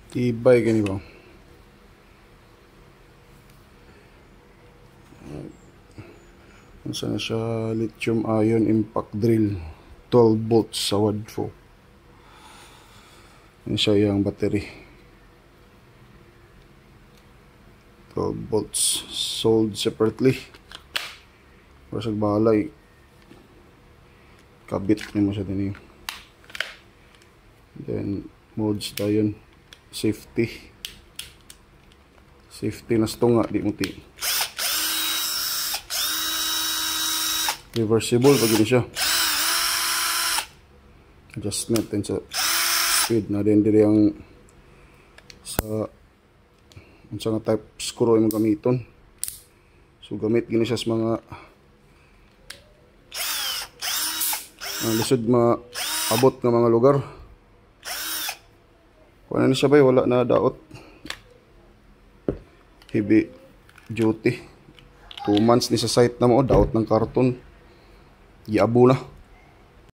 Tibay gani ba? Unsa na siya, lithium ion impact drill, 12 volts sa wadfo. Yan siya yung battery, 12 volts, sold separately. Basag balay, kabit niyo mo siya din. Then modes tayo, safety na stunga di mo ti. Reversible pag yun siya. Adjustment din sa speed na din diri ang sa unsa nga type screw imong gamiton. So gamit gini siya sa mga lisod maabot nga mga lugar. Kung ano siya ba, wala na daot. Heavy duty. 2 months ni sa site na mo, daot ng karton. Giabo na.